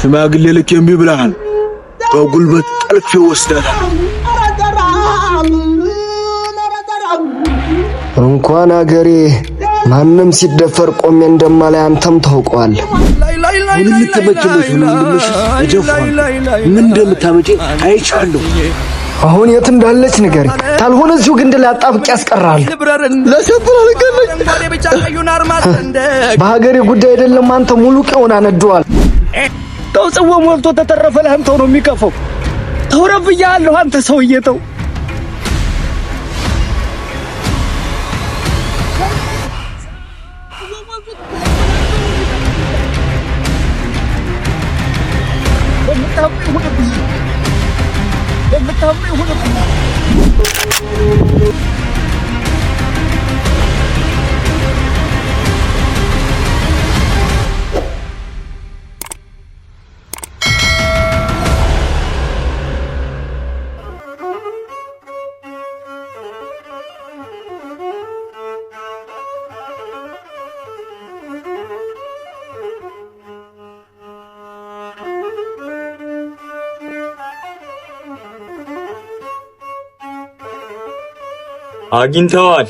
ሽማግሌ ልክ እምቢ ብለሃል። በጉልበት ጠልፌ ወስዳታል። እንኳን አገሬ ማንም ሲደፈር ቆሜ እንደማላይ አንተም ታውቀዋል። ምን ልትመጭልሽ ነው? እንደምሽ እጀፋው ምን እንደምታመጪ አይቻለሁ። አሁን የት እንዳለች ንገሪ፣ ካልሆነ እዚሁ ግንድ ላይ አጣብቄ ያስቀራል። ለሰብራ ለቀለኝ በሀገሬ ጉዳይ አይደለም አንተ ሙሉ ቀውን አነደዋል። ተው ጽዋ ሞልቶ ተተረፈ ለአንተው ነው የሚከፈው። ተውረብያለሁ አንተ ሰውዬ ተው። አግኝተዋል።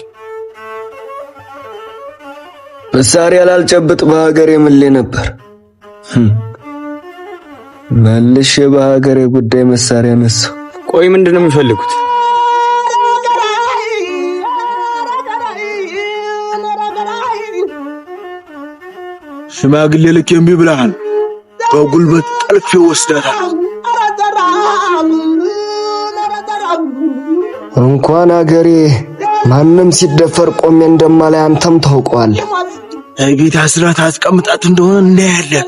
መሳሪያ ላልጨብጥ በሀገሬ ምሌ ነበር። መልሼ በሀገሬ ጉዳይ መሳሪያ ነሳው። ቆይ ምንድነው የሚፈልጉት? ሽማግሌ ልክ እምቢ ብለሃል። በጉልበት ጠልፌ ወስዳታል። እንኳን አገሬ ማንም ሲደፈር ቆሜ እንደማላይ አንተም ታውቀዋል። ቤት አስራት አስቀምጣት እንደሆነ እናያለን።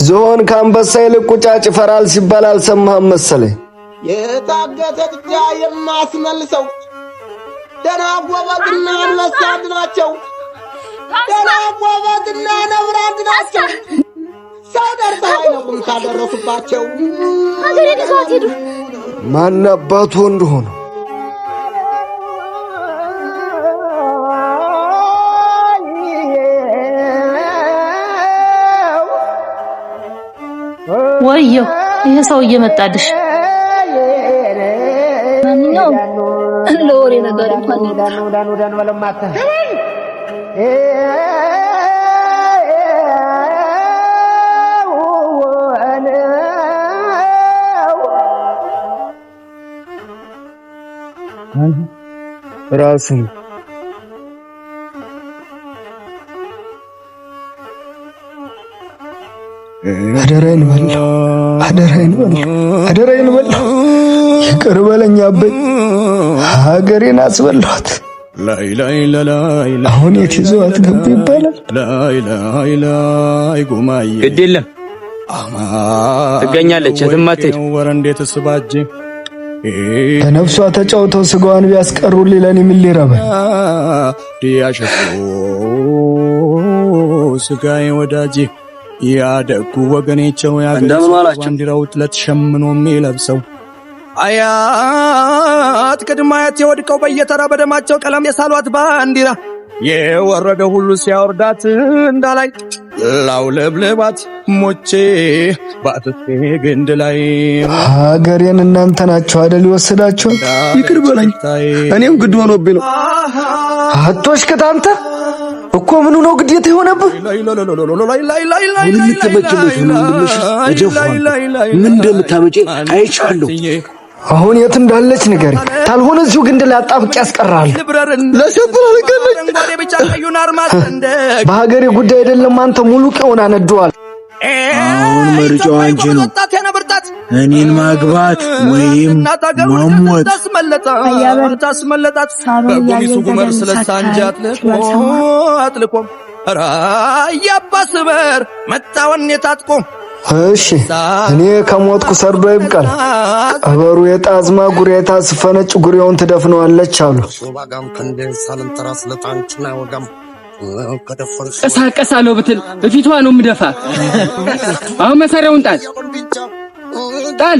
ዝሆን ከአንበሳ ይልቅ ቁጫጭ ይፈራል ሲባል አልሰማህም መሰለኝ። የታገተ ጥጃ የማስመልሰው ደና ጎበዝና አንበሳ አንድ ናቸው። ደና ጎበዝና ነብር አንድ ናቸው። ሰው ደርሰው አይነቁም ካደረሱባቸው። ሀገሬን ይዘዋት ሄዱ። ማን አባቱ እንደሆነ ወየው ይሄ ሰውዬ መጣልሽ። ማንኛውም ለወሬ ነገር እንኳን ራስን አደራዬን በላው፣ አደራዬን በላው። ይቅር በለኝ አበይ፣ ሀገሬን አስበላኋት። አሁን የት ይዘዋት ገቡ ይባላል? ግድ የለም ትገኛለች፣ የትም አትሄድ። በነፍሷ ተጫውተው ስጋዋን ቢያስቀሩልኝ ለኔ ምን ሊረበኝ? ዲያሸፎ ስጋዬ ወዳጄ ያደጉ ወገኔቸው ያገኙት ባንዲራውት ለተሸምኖ የሚለብሰው አያት ቅድመ አያት የወድቀው በየተራ በደማቸው ቀለም የሳሏት ባንዲራ የወረደ ሁሉ ሲያወርዳት እንዳላይ ላውለብለባት ሞቼ ባትቴ ግንድ ላይ ሀገሬን እናንተ ናችሁ አይደል ይወስዳችሁ? ይቅር በለኝ፣ እኔም ግድ ሆኖብኝ ነው። አቶሽ ከታንተ እኮ ምኑ ነው ግዴታ የሆነብህ? ምን ልትመጭልሽ ነው? እንደምሽ እጀፋው ምን እንደምታመጪ አይቻለሁ። አሁን የት እንዳለች ንገሪ፣ ካልሆነ እዚሁ ግንድ ላይ አጣብቄ ያስቀራል። ለሰብራ ለቀለኝ በሀገሬ ጉዳይ አይደለም አንተ ሙሉ ቀውን አነደዋል። አሁን ምርጫው አንቺ ነው። እኔን ማግባት ወይም መሞት። በጉሚሱ ጉመር ስለሳንጃት አጥልቆም ራያባስ በር መጣወን የታጥቆ እሺ እኔ ከሞትኩ ሰርዶ ይብቃል። ቀበሩ የጣዝማ ጉሬታ ስፈነጭ ጉሬውን ትደፍነዋለች አሉ። ቀሳቀሳለሁ ብትል በፊቷ ነው የምደፋ። አሁን መሳሪያውን ጣል ጣል።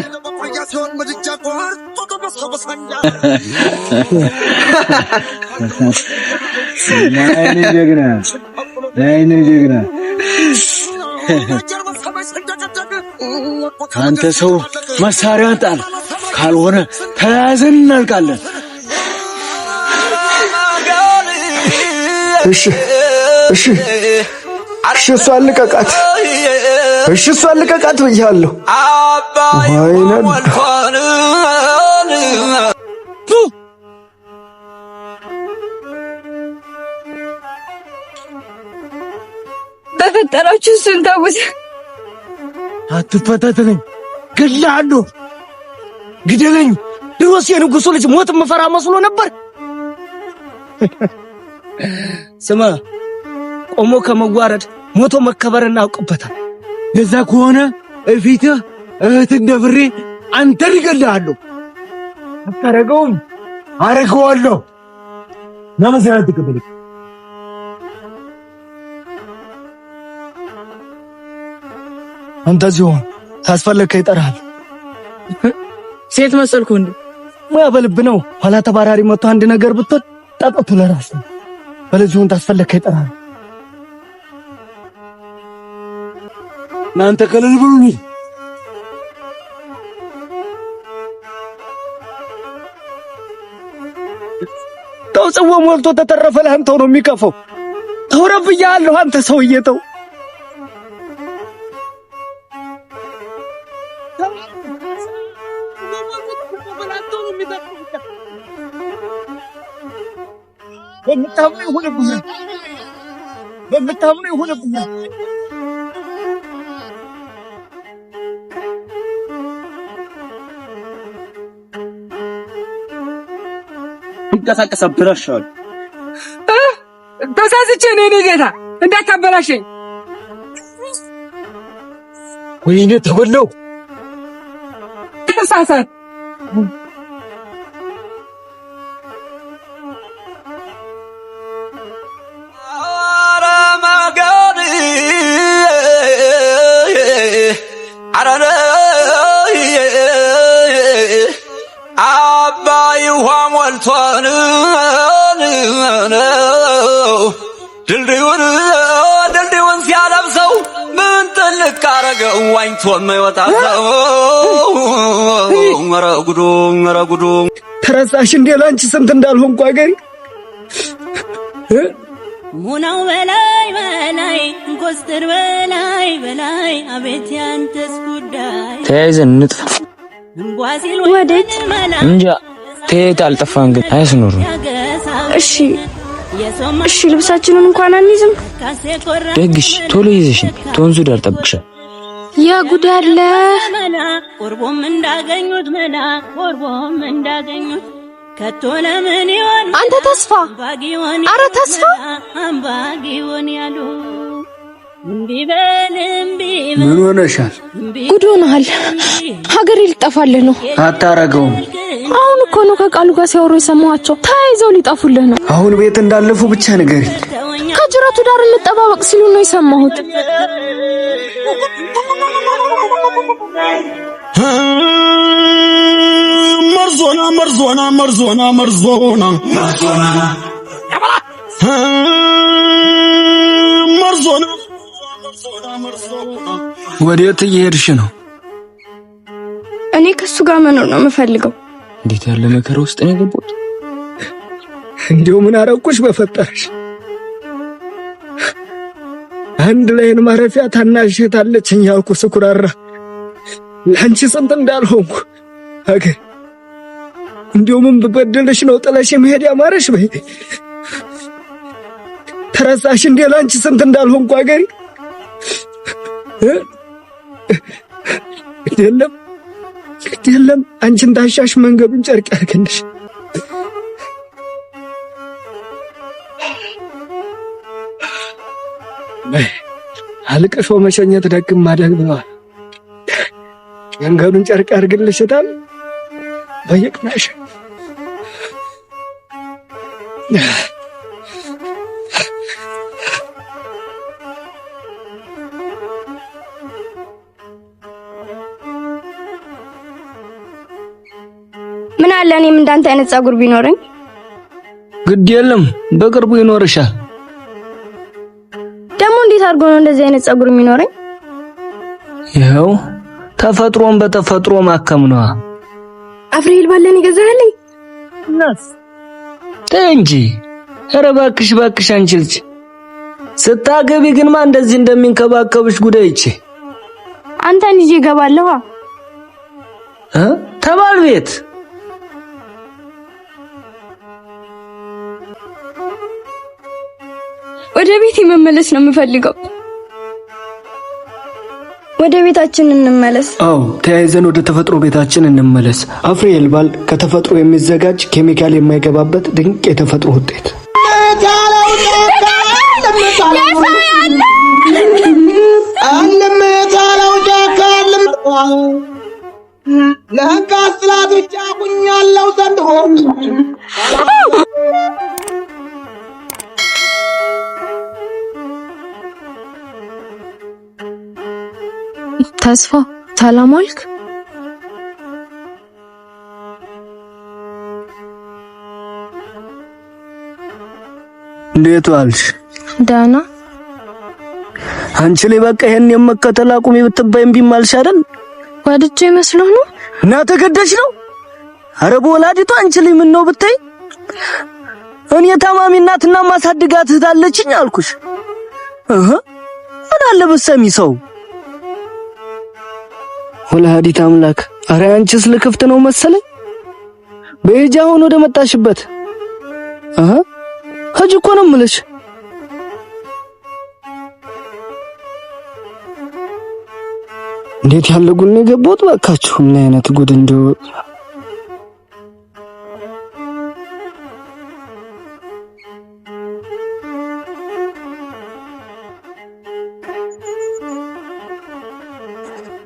አይኔ ጀግና አንተ ሰው መሳሪያን ጣል፣ ካልሆነ ተያዘን እናልቃለን። እሺ እሷን ልቀቃት። እሺ እሷን ልቀቃት ብያለሁ። ወይኔ በፈጠራችሁ ስንታውስ አትፈታተነኝ፣ ገላለሁ፣ ግደለኝ። ድሮስ የንጉሱ ልጅ ሞት መፈራ መስሎ ነበር። ስማ፣ ቆሞ ከመዋረድ ሞቶ መከበርና አውቅበታል። ለዛ ከሆነ እፊትህ እህትን ደፍሬ አንተን እገልሃለሁ። አታረገውም? አረገዋለሁ። ለመሰረት ተቀበል። አንተ ዚሆን ታስፈልከ ይጠራል። ሴት መሰልኩ እንዴ? ሙያ በልብ ነው። ኋላ ተባራሪ መጥቶ አንድ ነገር ብትል ጠጠቱ ለራስ በለዚሁን ታስፈልከ ይጠራል። እናንተ ከለል ብሉኝ። ተው፣ ጽዋ ሞልቶ ተተረፈ። ለአንተው ነው የሚከፈው። ተውረብያለሁ። አንተ ሰውዬ ተው። በምታምነው ይሁንብህ። እንቀሳቀስ ብራሻል። ተሳስቼ ነኝ ጌታ፣ እንዳታበላሸኝ። ወይኔ ተበለው። ተሳሳት። አባይ ውሃ ሞልቷን ድልድዩን ሲያለብሰው ምን ጥልቅ አረገው ዋኝቶ የማይወጣ ሰው። ኧረ ጉዱ ተረሳሽ እንዴ? ላንቺ ስንት እንዳልሆንኩ አገሪ ሙናው በላይ ኮስተር በላይ አቤት ያንተስ ጉዳይ። ተያይዘን እንጥፋ። ወዴት እንጃ። ተየት አልጠፋን ግን አያስኖሩ። እሺ ልብሳችንን እንኳን አንይዝም። ደግሽ ቶሎ ይዘሽ ተወንዙ ዳር ጠብቅሻል። ያ ጉድ አለ። ቆርቦም እንዳገኙት ከቶ ለምን ይሆን አንተ ተስፋ፣ አረ ተስፋ አምባጊውን ያሉ እምቢ በል ምን ሆነሻል? ጉድ ሆነሃል። ሀገሬ ሊጠፋልህ ነው። አታረገውም። አሁን እኮ ነው ከቃሉ ጋር ሲያወሩ የሰማኋቸው። ተያይዘው ሊጠፉልህ ነው። አሁን ቤት እንዳለፉ ብቻ ንገሪ። ከጅረቱ ዳር እንጠባበቅ ሲሉ ነው የሰማሁት። ወዴት እየሄድሽ ነው? እኔ ከሱ ጋር መኖር ነው የምፈልገው። እንዴት ያለ መከራ ውስጥ ነው የገባሁት? እንዴው ምን አረኩሽ በፈጠረሽ? አንድ ላይን ማረፊያ ታናሽ ታለችኝ ያልኩ ስኩራራ ላንቺ ስንት እንዳልሆንኩ አገር። እንዴው ምን በበደለሽ ነው ጥለሽ መሄድ ያማረሽ? በይ ተረሳሽ እንዴ? ላንቺ ስንት እንዳልሆንኩ አገር። የለም አንቺን ታሻሽ መንገዱን ጨርቅ ያርግልሽ። አልቅሶ መሸኘት ደግም ማደግ ብለዋል። መንገዱን ጨርቅ ያርግልሽ ታል በየቅናሽ ምን አለ እኔም እንዳንተ አይነት ጸጉር ቢኖረኝ። ግድ የለም በቅርቡ ይኖርሻል። ደግሞ እንዴት አድርጎ ነው እንደዚህ አይነት ጸጉር የሚኖረኝ? ይኸው ተፈጥሮን በተፈጥሮ ማከም ነው። አፍሪል ባለን ይገዛልኝ ናስ እንጂ ኧረ እባክሽ አንቺ ልጅ ስታገቢ ግን ማን እንደዚህ እንደሚንከባከብሽ ጉዳይቼ አንተን ይዤ እገባለሁ ተባል ቤት ወደ ቤት መመለስ ነው የምፈልገው። ወደ ቤታችን እንመለስ። አዎ ተያይዘን ወደ ተፈጥሮ ቤታችን እንመለስ። አፍሪል ባል ከተፈጥሮ የሚዘጋጅ ኬሚካል የማይገባበት ድንቅ የተፈጥሮ ውጤት ለካስ ጥላት ብቻ ኩኛለው ዘንድሮ ተስፋ ሰላም አልክ? እንዴት ዋልሽ? ዳና አንቺ ላይ በቃ ይሄን የመከተል አቁሚ ብትባይም ቢማልሽ አይደል? ወድጄ መስሎህ ነው እና ተገደሽ ነው? ኧረ በወላዲቷ አንቺ ላይ ምን ነው ብታይ እኔ ታማሚ እናትና ማሳድጋት እህታለችኝ አልኩሽ። ምን አለ በሰሚ ሰው ወላዲት አምላክ። ኧረ አንቺስ ለክፍት ነው መሰለኝ። በእጃ ሆኖ ወደ መጣሽበት ሂጂ እኮ ነው የምልሽ። እንዴት ያለ ጉድ ነው የገባሁት ባካችሁ። ምን አይነት ጉድ እንደው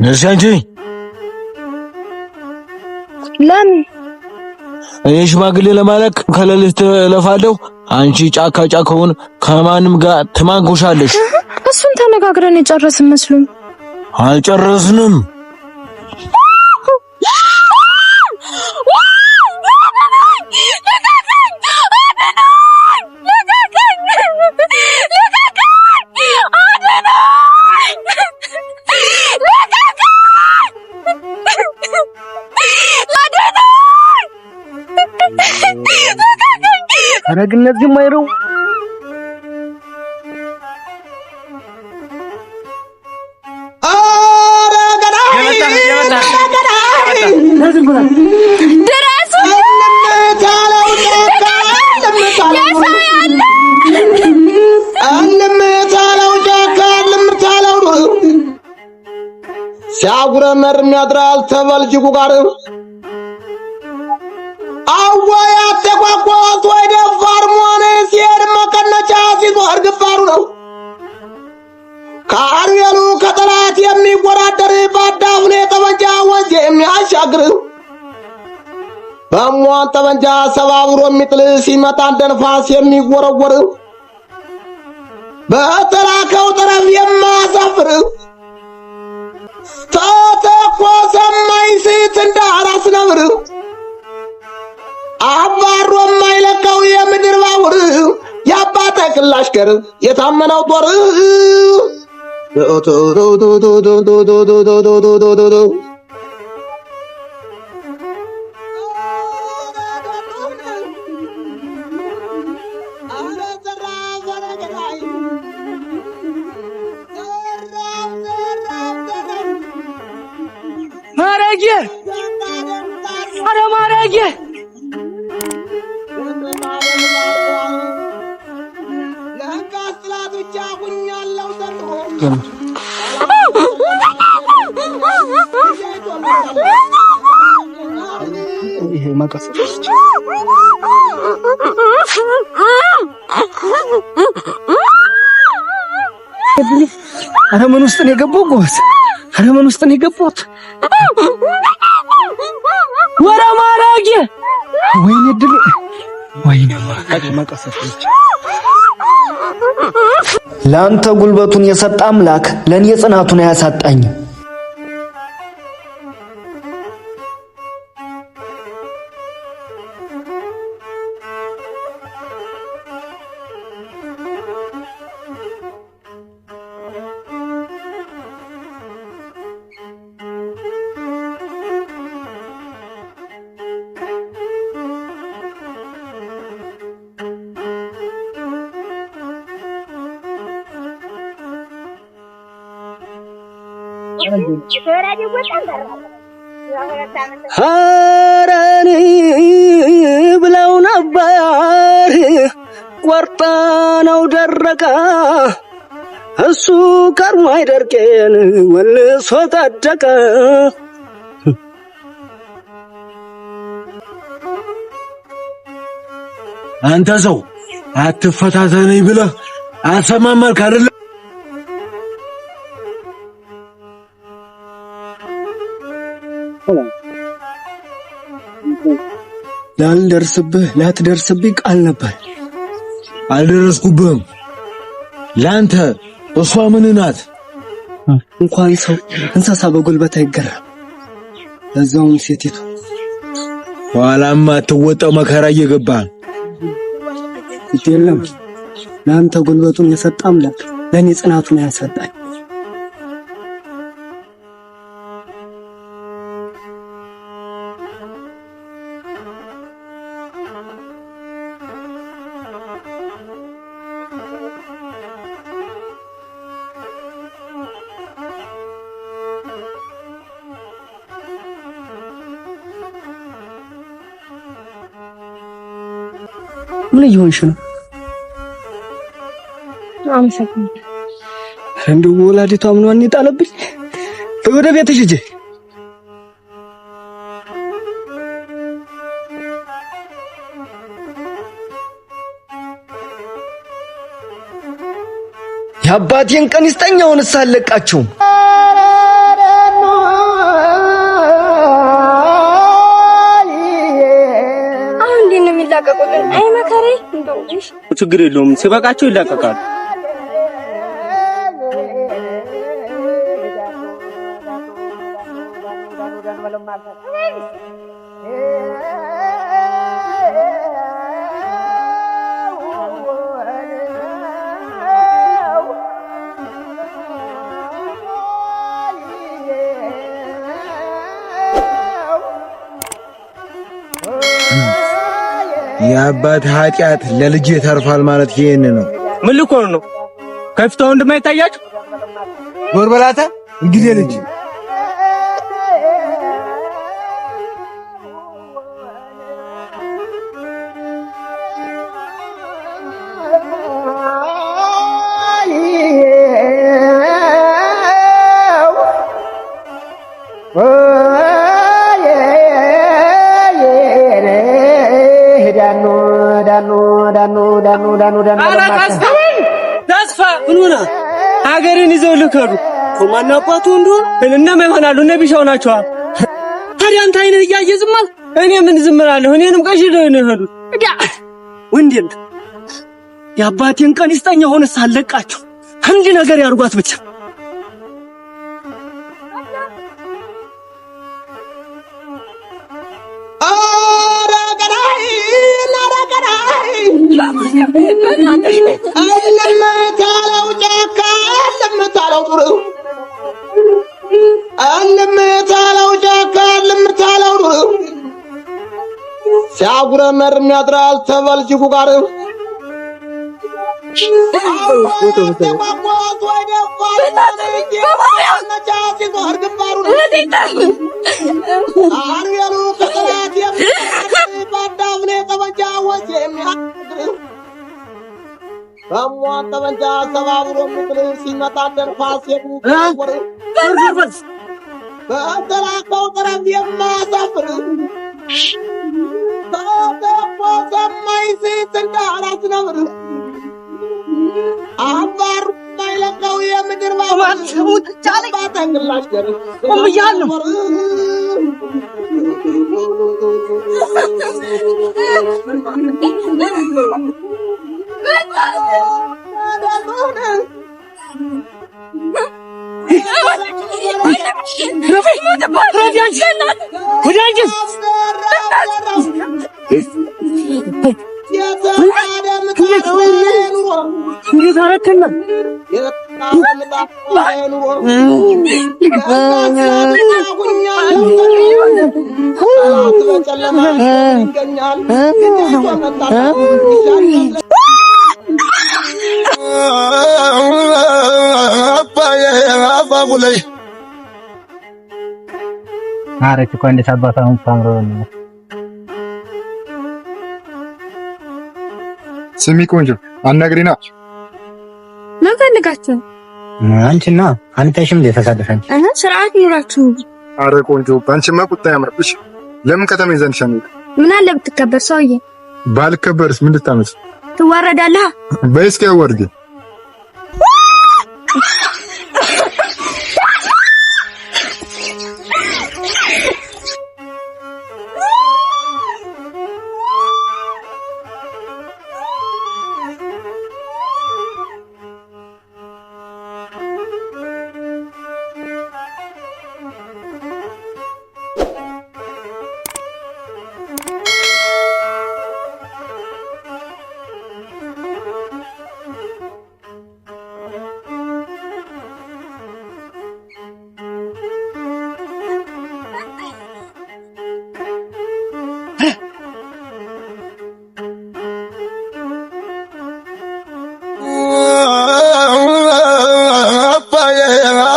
ነሻንጂ ለምን እኔ ሽማግሌ ለማለክ ከለልት ለፋለሁ። አንቺ ጫካ ጫካውን ከማንም ጋር ትማንጎሻለሽ። እሱን ተነጋግረን የጨረስን መስሎኝ። አልጨረስንም። ኧረ ግን እነዚህ ማይረው ሲያጉረመር የሚያድራል ተበልጅጉ ጋር አወያ ተቋቋት ወይ ደፋር ሞነ ሲሄድ መቀነቻ ሲዞር ግባሩ ነው። ከአርየሉ ከጠላት የሚወራደር ባዳፍኔ ጠመንጃ ወንዝ የሚያሻግር በሟን ጠመንጃ ሰባብሮ የሚጥል ሲመጣ እንደ ንፋስ የሚወረወር በተላከው ጠረፍ የማያሳፍር ተተኮሰ የማይስት እንደ አራስ ነብር አባሮ የማይለቀው የምድር ባቡር የአባተ ክላሽከር የታመነው ጦር ማረጌ ኧረ ማረጌ ይሄ ማቀስ ኧረ ምን ውስጥ ነው የገባው ጎስ? ኧረ ምን ውስጥ ነው የገባሁት? ወራ ማራጌ ወይኔ ድል ወይኔ ማቀስ ለአንተ ጉልበቱን የሰጠ አምላክ ለኔ ጽናቱን አያሳጣኝ። ሐረኒ ብለው ነበር ቆርጣ ነው ደረቀ እሱ ከርሞ አይደርቄን መልሶ ታደቀ። አንተ ሰው አትፈታተነኝ ብለህ አሰማመልክ አይደል? ላትደርስብኝ ቃል ነበር። አልደረስኩብህም። ላንተ እሷ ምን ናት? እንኳን ሰው እንስሳ በጉልበት አይገራም። ለዛውም ሴቲቱ ኋላማ አትወጣው መከራ እየገባህ የለም። ለአንተ ጉልበቱን የሰጠ አምላክ ለኔ ጽናቱን ያሰጣኝ። ምን እየሆንሽ ነው? አመሰግናለሁ። እንደው ወላዲቷ ምኗን ይጣለብኝ። ወደ ቤትሽ ሂጂ። የአባቴን ቀን ይስጠኛውን ሳለቃችሁም አይ መከሬ እንደው ችግር የለውም ሲበቃቸው ይላቀቃሉ። የአባት ኃጢአት ለልጅ ይተርፋል ማለት ይሄን ነው። ምን ልኮር ነው? ከፍታው እንደማይታያችሁ ጎርበላታ እንግዲህ ልጅ ተስፋ ምን ሆነ? ሀገርን ይዘው ልከሩ ኮማና አባቱ እንደሆነ እነማ ይሆናሉ ነብይሻው ናቸው። ታዲያ አንተ አይነህ እያየ ዝም አልክ። እኔ ምን ዝም እላለሁ? እኔንም ቀሽለው ነው የሄዱት። ወንዴል የአባቴን ቀን ይስጠኛ ሆነ ሳለቃቸው አንድ ነገር ያርጓት ብቻ። ሲያጉረመርም ያድራል ተበልጅጉ ጋር ጠመንጃ ሰባብሮ ምክር ሲመጣደር ፋሴቱ በተላከው ጠረፍ የማያሳፍር ተደፎ ሰማይ ሲት እንዳራስ ነብር አባሩ ማይለቀው የምድር ባተንግላሽ ገር ቆምያለሁ። አረች እኮ እንዴት አባታው ታምረው ነው። ስሚ ቆንጆ አናግሪና። ምን ፈልጋችሁ? አንቺና አንተሽም ለተሳደፈን ስርዓት ኑራችሁ። አረ ቆንጆ ባንቺማ ቁጣ ያምርብሽ። ለምን ከተማ ይዘንሽ ነው? ምን አለ ብትከበር ሰውዬ። ባልከበርስ ምን ልታመስ? ትዋረዳለህ። በእስኪ ወርድ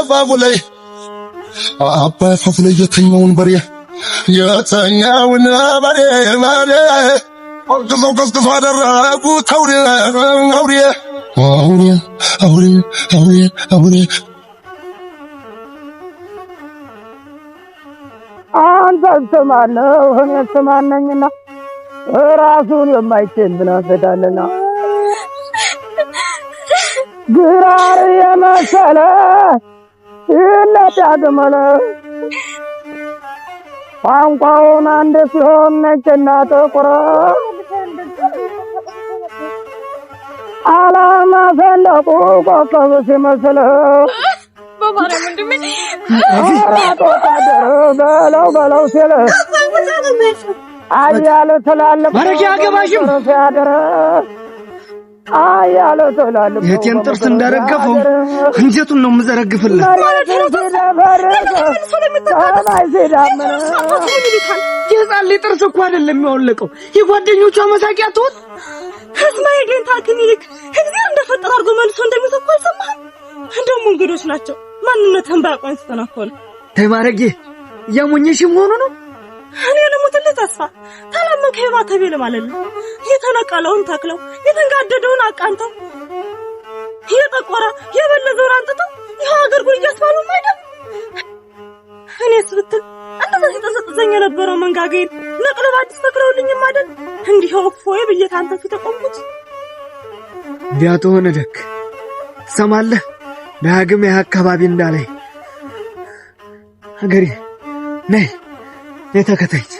አባቡላይ አባፋፍለ የተኛውን በሬ ማለ ቀስቅሶ አደረጉት አውሬ አንተን ስማለሁ እኔ ስማነኝና ራሱን የማይችል ብናፈዳለና ግራር የመሰለ ይለዳግመለ ቋንቋውን አንድ ሲሆን ነጭና ጥቁር ዓላማ ፈለቁ ኮከብ ሲመስል በማርያም ወንድሜ በለው ሲል አያለ ትላለህ ማረጊያ አገባሽም አያለ ትላለህ የቴን ጥርስ እንዳረገፈው እንጀቱን ነው የምዘረግፍልህ። የህፃን ልጅ ጥርስ እኮ አይደለም የሚያወለቀው የጓደኞቿ መሳቂያ ትሆን። እስማኤልን ታክሚልክ እግዚአብሔር እንደፈጠረ አድርጎ መልሶ እንደሚተኩ አልሰማህም? እንደውም እንግዶች ናቸው ማንነትህን ባያውቁ ስተናኮል ተማረጌ ያሞኝሽም ሆኖ ነው። እኔ ለሞትልህ ተስፋ ታላመን ከማተቤ ለማለት ነው። የተነቀለውን ተክለው የተንጋደደውን አቃንተው የጠቆረ የበለዘውን አንጥተው ይሄ ሀገር ጉድ እያስባሉ ማይደም እኔስ ብትል እንደዛ ሲጠሰጥዘኝ የነበረው መንጋጋዬን ነቅለው አዲስ ተክለውልኝ ማደል እንዲህ ሆይ ብዬ ታንተ ፊት ተቆምኩት። ቢያቶ ሆነ ደክ ትሰማለህ? ዳግም ያ አካባቢ እንዳለኝ ሀገሬ ነይ ተከታይች